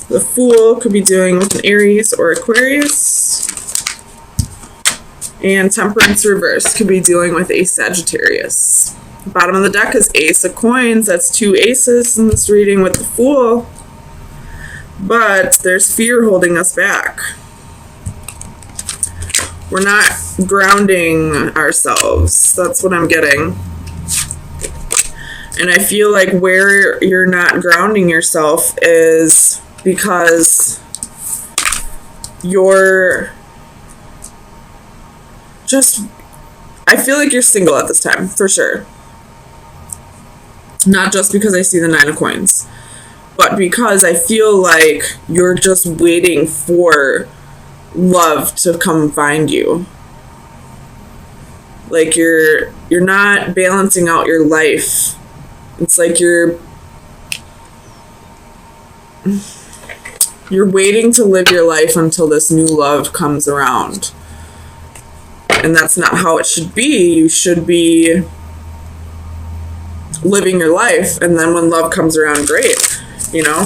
The Fool could be dealing with an Aries or Aquarius. And Temperance reverse could be dealing with a Sagittarius. The bottom of the deck is Ace of Coins. That's 2 aces in this reading with the Fool. But there's fear holding us back. We're not grounding ourselves. That's what I'm getting. And I feel like where you're not grounding yourself is because you're just, I feel like you're single at this time, for sure. Not just because I see the 9 of Coins, but because I feel like you're just waiting for love to come find you. Like you're not balancing out your life. It's like you're waiting to live your life until this new love comes around. And that's not how it should be. You should be living your life, and then when love comes around, great, you know?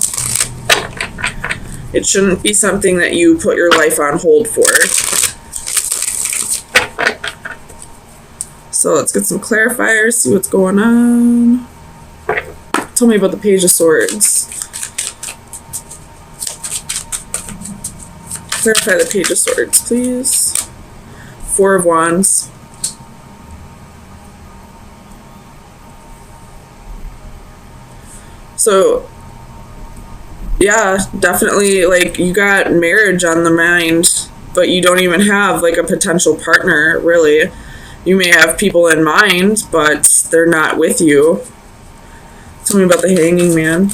It shouldn't be something that you put your life on hold for. So let's get some clarifiers, see what's going on. Tell me about the Page of Swords. Clarify the Page of Swords, please. 4 of Wands. So, yeah, definitely, like, you got marriage on the mind, but you don't even have, like, a potential partner, really. You may have people in mind, but they're not with you. Tell me about the Hanging Man.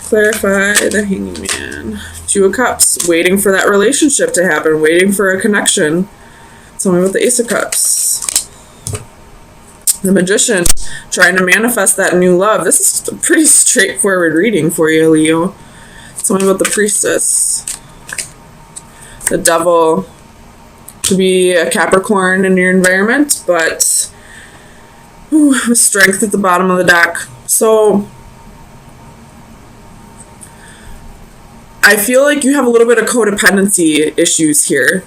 Clarify the Hanging Man. 2 of Cups, waiting for that relationship to happen, waiting for a connection. Tell me about the Ace of Cups. The Magician, trying to manifest that new love. This is a pretty straightforward reading for you, Leo. Tell me about the Priestess. The Devil, to be a Capricorn in your environment, but with strength at the bottom of the deck. So I feel like you have a little bit of codependency issues here.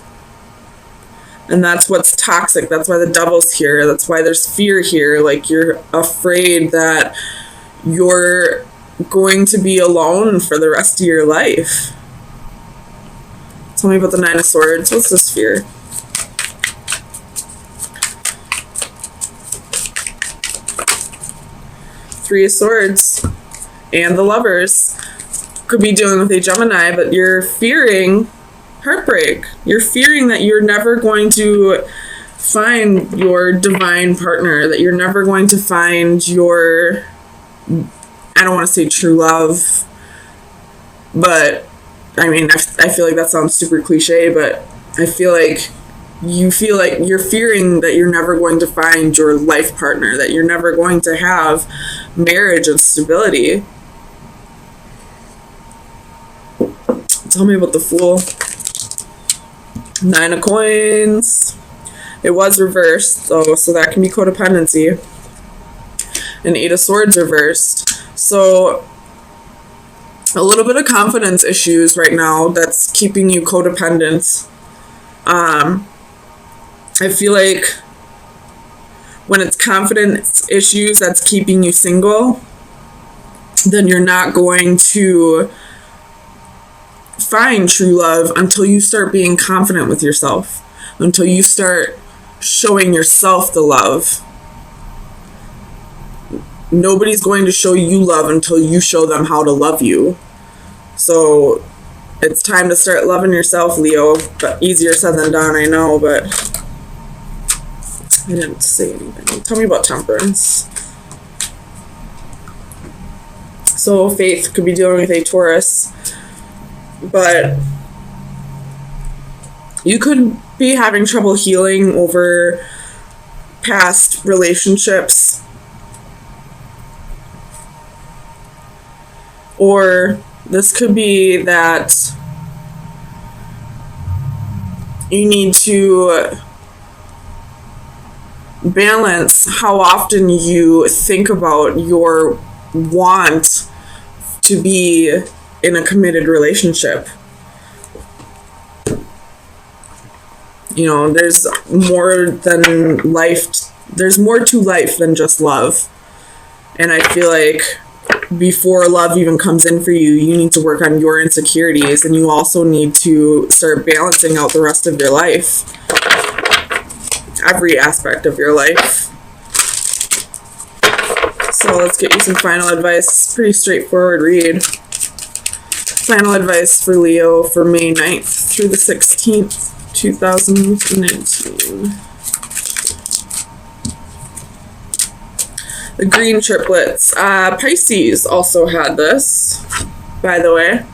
And that's what's toxic. That's why the Devil's here. That's why there's fear here. Like, you're afraid that you're going to be alone for the rest of your life. Tell me about the 9 of Swords. What's this fear? Three of Swords. And the Lovers. Could be dealing with a Gemini, but you're fearing heartbreak. You're fearing that you're never going to find your divine partner, that you're never going to find your, I don't want to say true love, but I mean, I feel like that sounds super cliche, but I feel like you feel like you're fearing that you're never going to find your life partner, that you're never going to have marriage and stability. Tell me about the Fool. 9 of Coins. It was reversed, though, so that can be codependency. And 8 of Swords reversed. So a little bit of confidence issues right now that's keeping you codependent. I feel like when it's confidence issues that's keeping you single, then you're not going to find true love until you start being confident with yourself, until you start showing yourself the love. Nobody's going to show you love until you show them how to love you. So it's time to start loving yourself, Leo. But easier said than done, I know, but I didn't say anything. Tell me about Temperance. So Faith could be dealing with a Taurus, but you could be having trouble healing over past relationships, or this could be that you need to balance how often you think about your want to be in a committed relationship. You know, there's more than life. There's more to life than just love. And I feel like before love even comes in for you, you need to work on your insecurities, and you also need to start balancing out the rest of your life. Every aspect of your life. So let's get you some final advice. Pretty straightforward read. Final advice for Leo for May 9th through the 16th, 2019. The green triplets. Pisces also had this, by the way.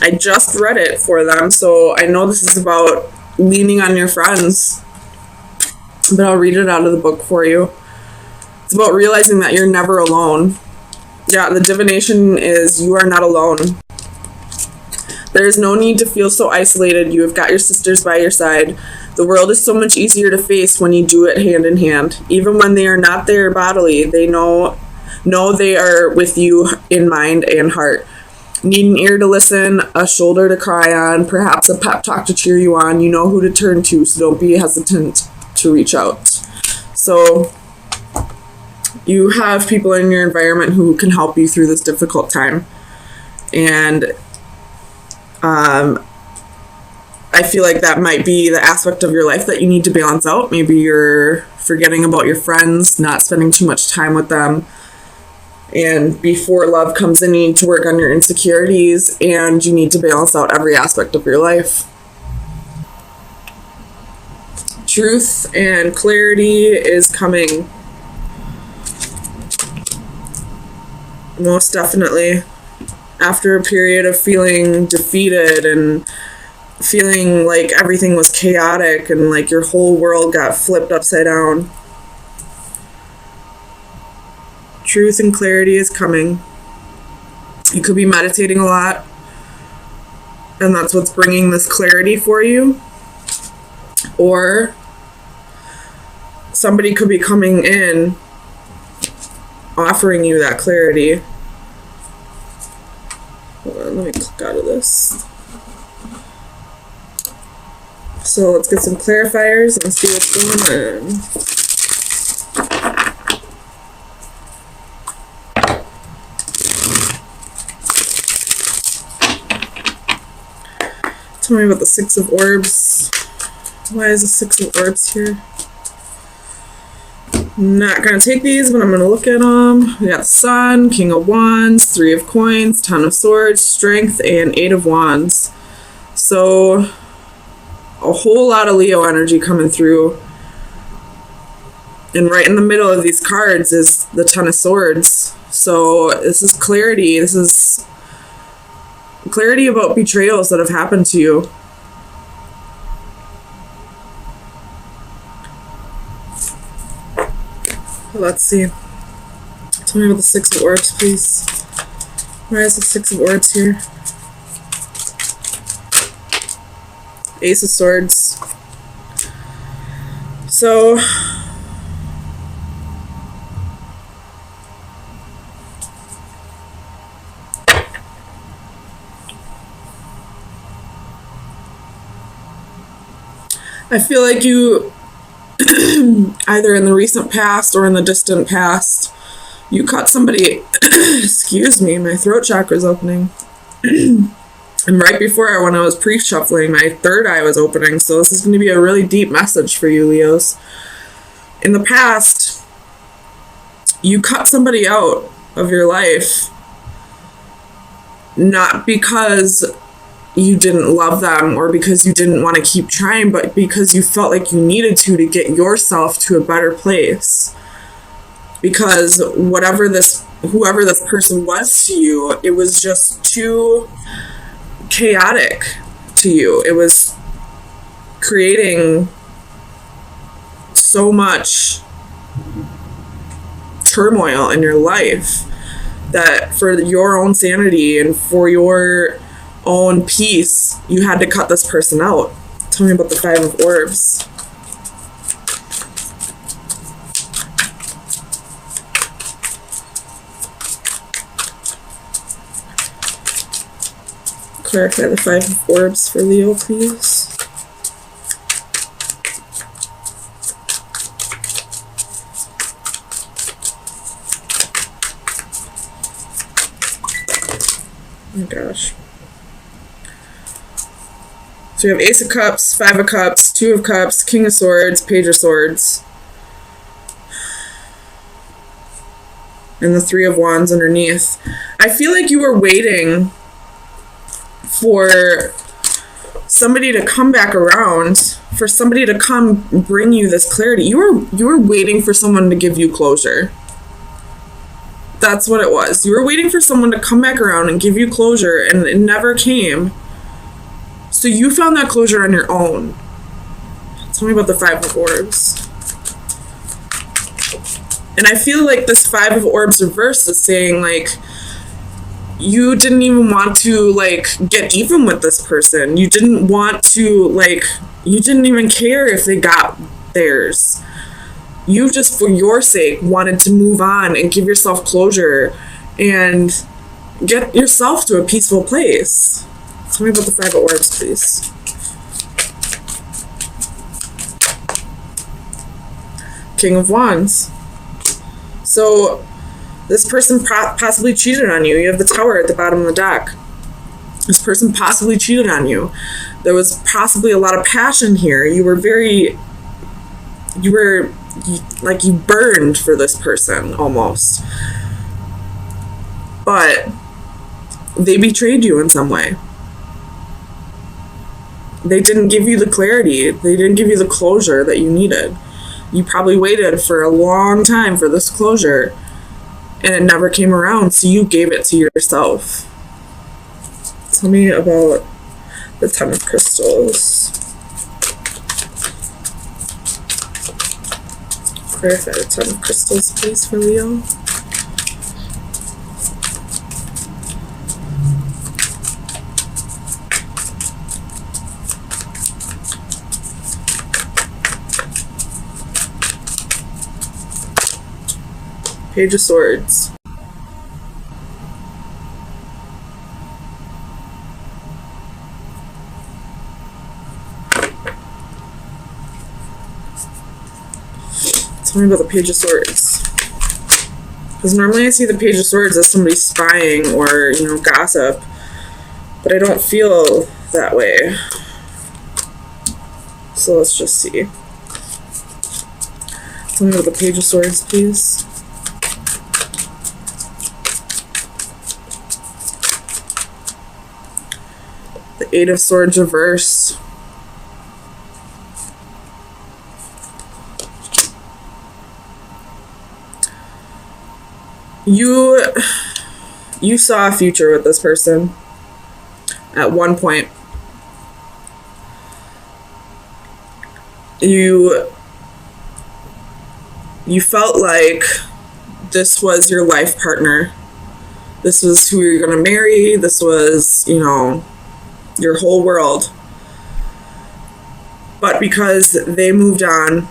I just read it for them, so I know this is about leaning on your friends. But I'll read it out of the book for you. It's about realizing that you're never alone. Yeah, the divination is you are not alone. There is no need to feel so isolated. You have got your sisters by your side. The world is so much easier to face when you do it hand in hand. Even when they are not there bodily, they know they are with you in mind and heart. Need an ear to listen, a shoulder to cry on, perhaps a pep talk to cheer you on. You know who to turn to, so don't be hesitant to reach out. So you have people in your environment who can help you through this difficult time. And I feel like that might be the aspect of your life that you need to balance out. Maybe you're forgetting about your friends, not spending too much time with them. And before love comes in, you need to work on your insecurities, and you need to balance out every aspect of your life. Truth and clarity is coming. Most definitely. After a period of feeling defeated and feeling like everything was chaotic and like your whole world got flipped upside down. Truth and clarity is coming. You could be meditating a lot, and that's what's bringing this clarity for you. Or somebody could be coming in offering you that clarity. Hold on, let me click out of this. So let's get some clarifiers and see what's going on. Tell me about the Six of Orbs. Why is the Six of Orbs here? I'm not going to take these, but I'm going to look at them. We got the Sun, King of Wands, Three of Coins, Ten of Swords, Strength, and Eight of Wands. So a whole lot of Leo energy coming through. And right in the middle of these cards is the Ten of Swords. So this is clarity. This is clarity about betrayals that have happened to you. Let's see. Tell me about the Six of Orbs, please. Why is the Six of Orbs here? Ace of Swords. So I feel like you either in the recent past or in the distant past, you caught somebody, excuse me, my throat chakra's opening. And right before, when I was pre-shuffling, my third eye was opening, so this is going to be a really deep message for you, Leos. In the past, you cut somebody out of your life, not because you didn't love them or because you didn't want to keep trying, but because you felt like you needed to get yourself to a better place. Because whoever this person was to you, it was just too chaotic to you. It was creating so much turmoil in your life that for your own sanity and for your own peace, you had to cut this person out. Tell me about the Five of Orbs. Clarify the Five of Orbs for Leo, please. Oh my gosh. So we have Ace of Cups, Five of Cups, Two of Cups, King of Swords, Page of Swords. And the Three of Wands underneath. I feel like you were waiting for somebody to come back around, for somebody to come bring you this clarity. You were waiting for someone to give you closure. That's what it was. You were waiting for someone to come back around and give you closure, and it never came. So you found that closure on your own. Tell me about the Five of Orbs. And I feel like this Five of Orbs reverse is saying, like, you didn't even want to, like, get even with this person. You didn't want to, like, you didn't even care if they got theirs. You just, for your sake, wanted to move on and give yourself closure and get yourself to a peaceful place. Tell me about the Five of Orbs, please. King of Wands. So, this person possibly cheated on you. You have the Tower at the bottom of the deck. This person possibly cheated on you. There was possibly a lot of passion here. You burned for this person, almost. But they betrayed you in some way. They didn't give you the clarity. They didn't give you the closure that you needed. You probably waited for a long time for this closure, and it never came around, so you gave it to yourself. Tell me about the Ten of Crystals. Clarify the Ten of Crystals, please, for Leo. Page of Swords. Tell me about the Page of Swords. Because normally I see the Page of Swords as somebody spying or, you know, gossip. But I don't feel that way. So let's just see. Tell me about the Page of Swords, please. The Eight of Swords reverse. You saw a future with this person at one point. You felt like this was your life partner. This was who you're going to marry. This was, you know, your whole world. But because they moved on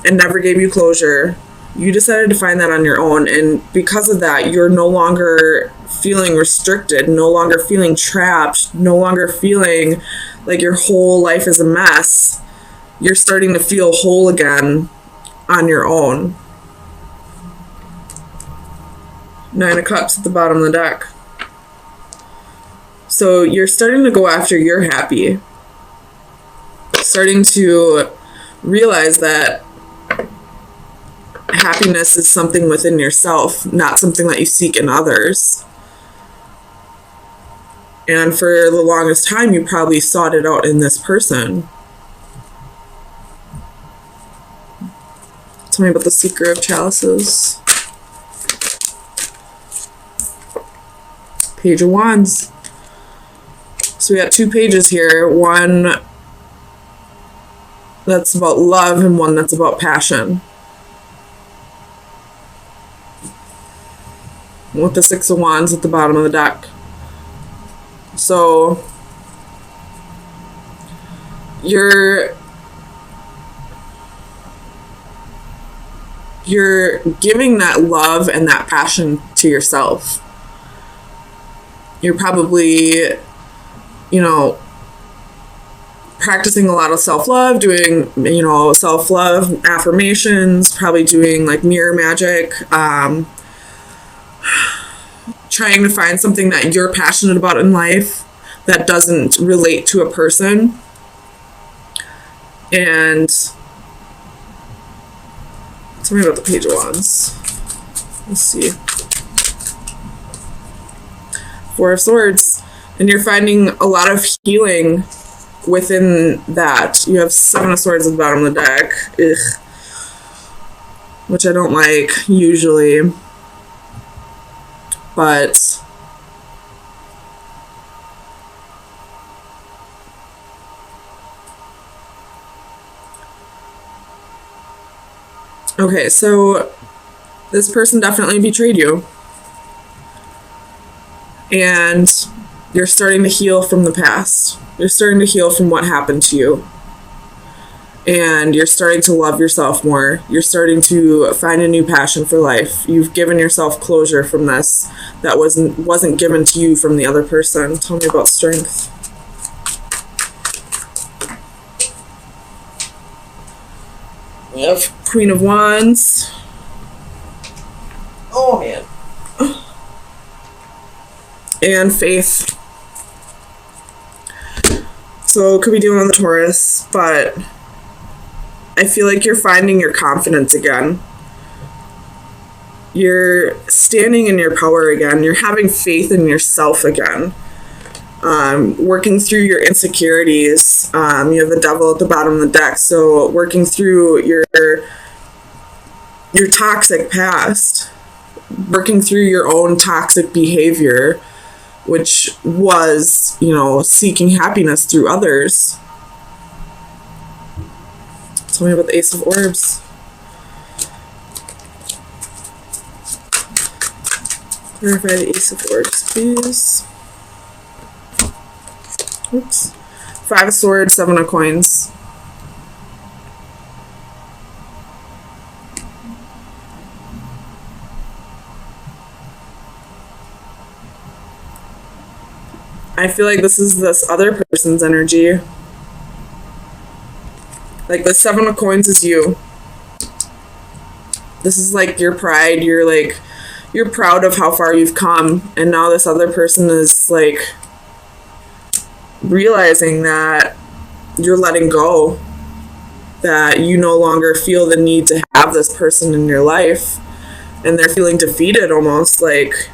and never gave you closure, you decided to find that on your own. And because of that, you're no longer feeling restricted, no longer feeling trapped, no longer feeling like your whole life is a mess. You're starting to feel whole again on your own. Nine of Cups at the bottom of the deck. So you're starting to go after your happy. Starting to realize that happiness is something within yourself, not something that you seek in others. And for the longest time, you probably sought it out in this person. Tell me about the Seeker of Chalices. Page of Wands. So we got two pages here. One that's about love and one that's about passion. With the Six of Wands at the bottom of the deck. So you're giving that love and that passion to yourself. You're probably you know, practicing a lot of self-love, doing, you know, self-love affirmations, probably doing like mirror magic, trying to find something that you're passionate about in life that doesn't relate to a person. And tell me about the Page of Wands. Let's see. Four of Swords. And you're finding a lot of healing within that. You have Seven of Swords at the bottom of the deck. Ugh. Which I don't like usually. But okay, so this person definitely betrayed you. And you're starting to heal from the past. You're starting to heal from what happened to you. And you're starting to love yourself more. You're starting to find a new passion for life. You've given yourself closure from this that wasn't given to you from the other person. Tell me about strength. We have Queen of Wands. Oh, man. And faith. So it could be dealing with the Taurus, but I feel like you're finding your confidence again. You're standing in your power again. You're having faith in yourself again. Working through your insecurities. You have the Devil at the bottom of the deck, so working through your toxic past. Working through your own toxic behavior, which was, you know, seeking happiness through others. Tell me about the Ace of Orbs. Clarify the Ace of Orbs, please. Oops. Five of Swords, Seven of Coins. I feel like this is this other person's energy. Like the Seven of Coins is you. This is like your pride. You're proud of how far you've come. And now this other person is like realizing that you're letting go. That you no longer feel the need to have this person in your life. And they're feeling defeated almost, like.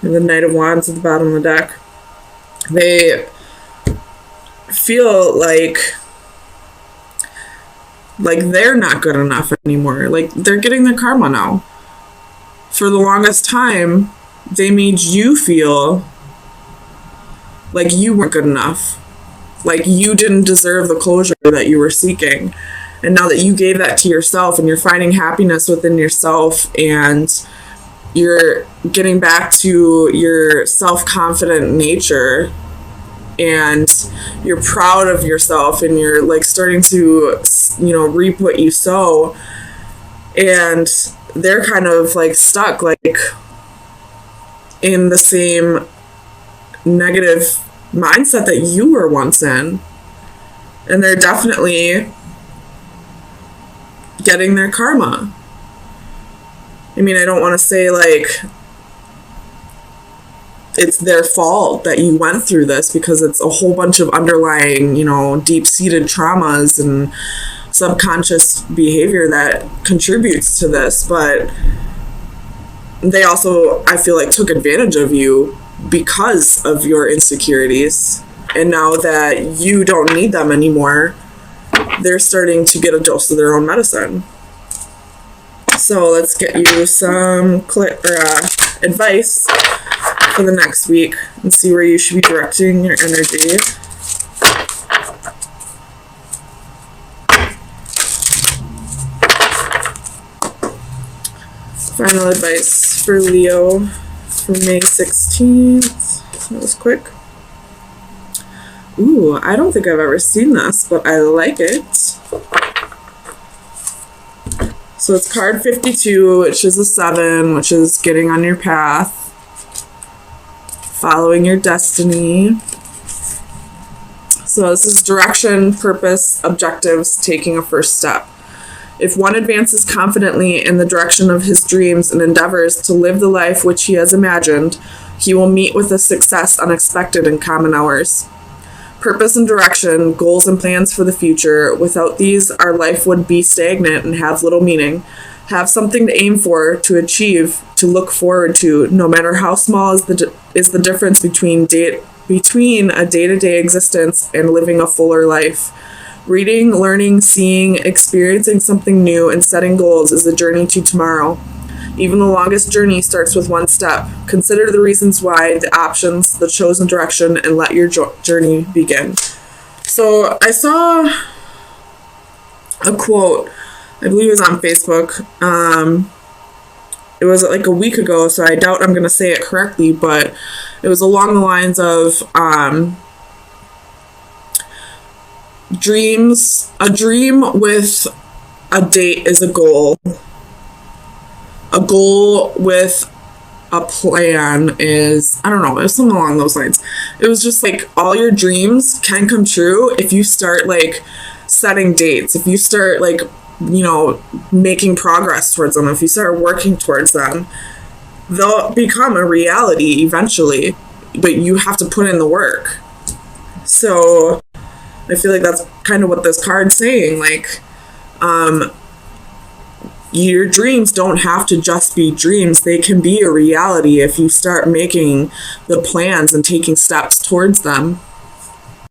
And the Knight of Wands at the bottom of the deck. They feel like they're not good enough anymore. Like they're getting their karma now. For the longest time, they made you feel like you weren't good enough. Like you didn't deserve the closure that you were seeking. And now that you gave that to yourself and you're finding happiness within yourself and you're getting back to your self-confident nature and you're proud of yourself and you're like starting to, you know, reap what you sow, and they're kind of like stuck like in the same negative mindset that you were once in, and they're definitely getting their karma. I mean, I don't want to say, like, it's their fault that you went through this, because it's a whole bunch of underlying, you know, deep-seated traumas and subconscious behavior that contributes to this. But they also, I feel like, took advantage of you because of your insecurities. And now that you don't need them anymore, they're starting to get a dose of their own medicine. So let's get you some advice for the next week and see where you should be directing your energy. Final advice for Leo for May 16th. That was quick. Ooh, I don't think I've ever seen this, but I like it. So it's card 52, which is a 7, which is getting on your path. following your destiny. So this is direction, purpose, objectives, taking a first step. If one advances confidently in the direction of his dreams and endeavors to live the life which he has imagined, he will meet with a success unexpected in common hours. Purpose and direction, goals and plans for the future. Without these, our life would be stagnant and have little meaning. Have something to aim for, to achieve, to look forward to, no matter how small is the difference between a day-to-day existence and living a fuller life. Reading, learning, seeing, experiencing something new, and setting goals is a journey to tomorrow. Even the longest journey starts with one step. Consider the reasons why, the options, the chosen direction, and let your journey begin. So I saw a quote, I believe it was on Facebook. It was like a week ago, so I doubt I'm going to say it correctly, but it was along the lines of a dream with a date is a goal. A goal with a plan is, I don't know, it was something along those lines. It was just like all your dreams can come true if you start like setting dates, if you start like, you know, making progress towards them, if you start working towards them, they'll become a reality eventually, but you have to put in the work. So I feel like that's kind of what this card's saying, like, your dreams don't have to just be dreams. They can be a reality if you start making the plans and taking steps towards them.